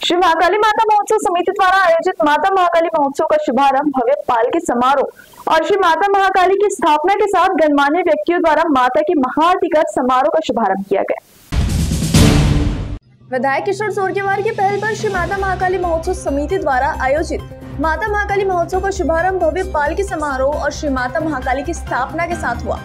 श्री महाकाली माता महोत्सव समिति द्वारा आयोजित माता महाकाली महोत्सव का शुभारंभ भव्य पालकी समारोह और श्री माता महाकाली की स्थापना के साथ गणमान्य व्यक्तियों द्वारा माता की महाआरती कर समारोह का शुभारंभ किया गया। विधायक किशोर जोरगेवार की पहल पर श्री माता महाकाली महोत्सव समिति द्वारा आयोजित माता महाकाली महोत्सव का शुभारंभ भव्य पालकी समारोह और श्री माता महाकाली की स्थापना के साथ हुआ।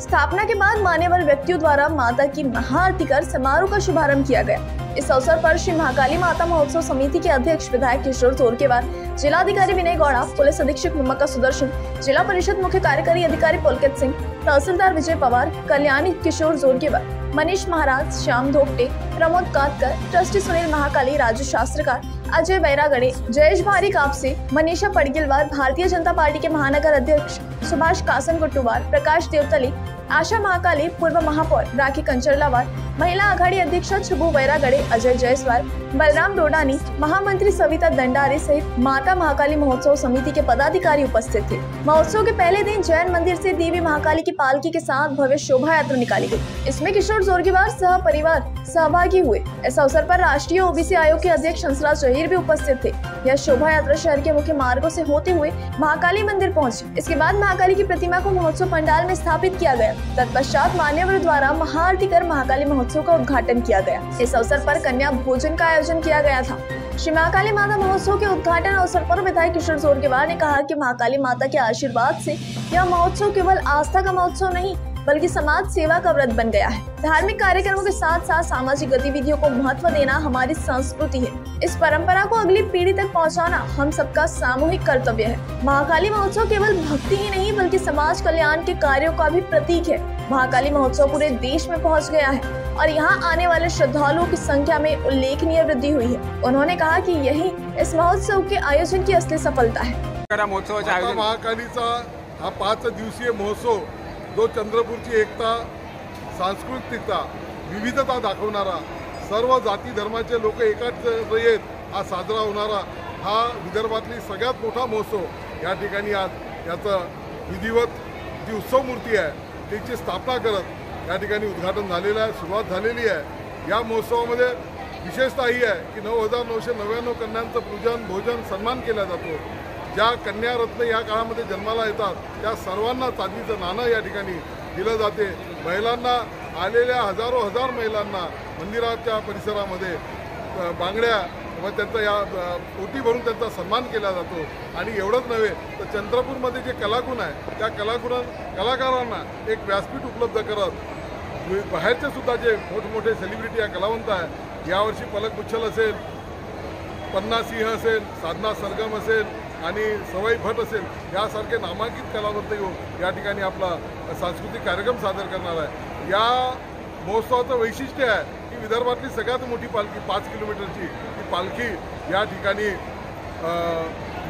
स्थापना के बाद मान्यवर व्यक्तियों द्वारा माता की महाआरती कर समारोह का शुभारंभ किया गया। इस अवसर पर श्री महाकाली माता महोत्सव समिति के अध्यक्ष विधायक किशोर जोरगेवार, जिलाधिकारी विनय गौड़ा, पुलिस अधीक्षक ममका सुदर्शन, जिला परिषद मुख्य कार्यकारी अधिकारी पुलकित सिंह, तहसीलदार विजय पवार, कल्याणी किशोर जोरगेवार, मनीष महाराज, श्याम धोपटे, प्रमोद कातकर, ट्रस्टी सुनील महाकाली, राजू शास्त्रकार, अजय बैरागड़े, जयेश भारी कापसे, मनीषा पड़गिलवार, भारतीय जनता पार्टी के महानगर अध्यक्ष सुभाष कासन गुट्टूवार, प्रकाश देवतली, आशा महाकाली, पूर्व महापौर राखी कंचरलावार, महिला आघाड़ी अध्यक्ष छबू बैरागड़े, अजय जयसवाल, बलराम डोडानी, महामंत्री सविता दंडारी सहित माता महाकाली महोत्सव समिति के पदाधिकारी उपस्थित थे। महोत्सव के पहले दिन जैन मंदिर से देवी महाकाली की पालकी के साथ भव्य शोभा यात्रा निकाली गई। इसमें किशोर जोरगेवार सह परिवार सहभागी हुए। इस अवसर पर राष्ट्रीय ओबीसी आयोग के अध्यक्ष हंसराज जहीर भी उपस्थित थे। यह शोभा यात्रा शहर के मुख्य मार्गों से होते हुए महाकाली मंदिर पहुंची। इसके बाद महाकाली की प्रतिमा को महोत्सव पंडाल में स्थापित किया गया। तत्पश्चात मान्यवर द्वारा महाआरती कर महाकाली महोत्सव का उद्घाटन किया गया। इस अवसर पर कन्या भोजन का आयोजन किया गया था। श्री महाकाली माता महोत्सव के उद्घाटन अवसर पर विधायक किशोर जोरगेवार ने कहा कि महाकाली माता के आशीर्वाद से यह महोत्सव केवल आस्था का महोत्सव नहीं बल्कि समाज सेवा का व्रत बन गया है। धार्मिक कार्यक्रमों के साथ साथ सामाजिक गतिविधियों को महत्व देना हमारी संस्कृति है। इस परंपरा को अगली पीढ़ी तक पहुंचाना हम सबका सामूहिक कर्तव्य है। महाकाली महोत्सव केवल भक्ति ही नहीं बल्कि समाज कल्याण के कार्यों का भी प्रतीक है। महाकाली महोत्सव पूरे देश में पहुंच गया है और यहाँ आने वाले श्रद्धालुओं की संख्या में उल्लेखनीय वृद्धि हुई है। उन्होंने कहा कि यही इस महोत्सव के आयोजन की असली सफलता है। महाकालीचा हा 5 दिवसीय महोत्सव जो चंद्रपूरची एकता, सांस्कृतिकता, विविधता दाखवणारा, सर्व जाती धर्माचे लोक एकाच येत हा साजरा होणारा हा विदर्भातली सगळ्यात मोठा महोत्सव या ठिकाणी आज याचं विधिवत जी उत्सव मूर्ती आहे त्याची स्थापना करत या ठिकाणी उद्घाटन झालेलं आहे, सुरुवात झालेली आहे। या महोत्सवामध्ये विशेषता ही आहे की 9,999 कन्यांचं पूजन, भोजन, सन्मान केला जातो। ज्या कन्या रत्न या काळामध्ये जन्माला येतात त्या सर्वांना चांदीचं नाणं या ठिकाणी दिलं जाते। महिलांना आलेल्या हजार महिलांना मंदिराच्या परिसरामध्ये बांगड्या व त्यांचा या ओटी भरून त्यांचा सन्मान केला जातो। आणि एवढंच नव्हे तर चंद्रपूरमध्ये जे कलागुण आहे त्या कलाकारांना एक व्यासपीठ उपलब्ध करत बाहेरचे सुद्धा जे मोठमोठे सेलिब्रिटी या कलावंत आहे, यावर्षी पलक मुच्छल असेल, पन्ना सिंह असेल, साधना सरगम असेल आणि सवाई भट असेल यासारखे नामांकित कलावंत येऊन या ठिकाणी आपला सांस्कृतिक कार्यक्रम सादर करणार आहे। या महोत्सवाचं वैशिष्ट्य आहे की विदर्भातली सगळ्यात मोठी पालखी 5 किलोमीटरची ती पालखी या ठिकाणी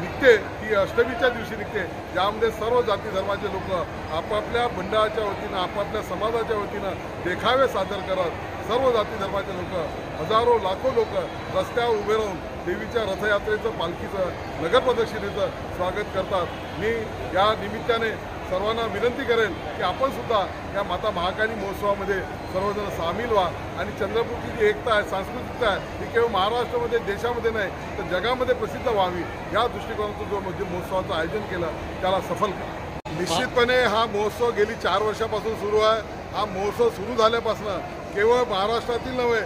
निघते। ती अष्टमीच्या दिवशी निघते, ज्यामध्ये सर्व जाती धर्माचे लोक आपापल्या मंडळाच्या वतीनं, आपापल्या समाजाच्या वतीनं देखावे सादर करत सर्व जाती धर्माचे लोक, हजारो लाखो लोक रस्त्यावर उभे राहून देवीच्या रथयात्रेचं, पालखीचं, नगर प्रदक्षिणेचं स्वागत करतात। मी या निमित्ताने सर्वांना विनंती करेन की आपण सुद्धा या माता महाकाली महोत्सवामध्ये सर्वजण सामील व्हा आणि चंद्रपूरची जी एकता आहे, सांस्कृतिकता आहे, ती केवळ महाराष्ट्रामध्ये, देशामध्ये नाही तर जगामध्ये प्रसिद्ध व्हावी या दृष्टिकोनातून जो महोत्सवाचं आयोजन केलं त्याला सफल करा। निश्चितपणे हा महोत्सव गेली 4 वर्षापासून सुरू आहे। हा महोत्सव सुरू झाल्यापासून केवळ महाराष्ट्रातील नव्हे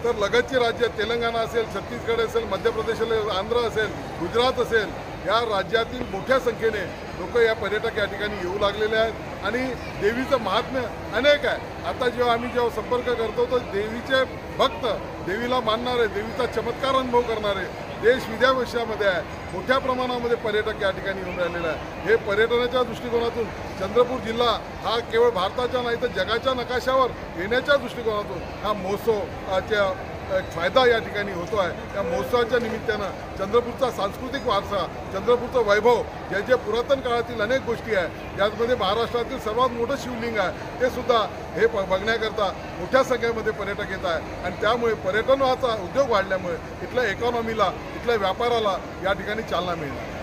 तर लगतची राज्य तेलंगणा असेल, छत्तीसगड असेल, मध्य प्रदेश असेल, आंध्र असेल, गुजरात असेल, या राज्यातील मोठ्या संख्येने लोक या पर्यटक या ठिकाणी येऊ लागलेले आहेत आणि देवीचं महात्म्य अनेक आहे। आता जेव्हा आम्ही संपर्क करतो तर देवीचे भक्त, देवीला मानणारे, देवीचा चमत्कार अनुभव करणारे देश विदेशामध्ये आहे, मोठ्या प्रमाणामध्ये पर्यटक या ठिकाणी येऊन राहिलेले आहे। हे पर्यटनाच्या दृष्टिकोनातून चंद्रपूर जिल्हा हा केवळ भारताच्या नाही तर जगाच्या नकाशावर येण्याच्या दृष्टिकोनातून हा महोत्सवाच्या एक फायदा या ठिकाणी होतो आहे। या महोत्सवाच्या निमित्तानं चंद्रपूरचा सांस्कृतिक वारसा, चंद्रपूरचं वैभव, ज्याच्या पुरातन काळातील अनेक गोष्टी आहेत, ज्यामध्ये महाराष्ट्रातील सर्वात मोठं शिवलिंग आहे ते सुद्धा हे बघण्याकरता मोठ्या संख्येमध्ये पर्यटक येत आहे आणि त्यामुळे पर्यटनाचा उद्योग वाढल्यामुळे इथल्या इकॉनॉमीला, इथल्या व्यापाराला या ठिकाणी चालना मिळेल।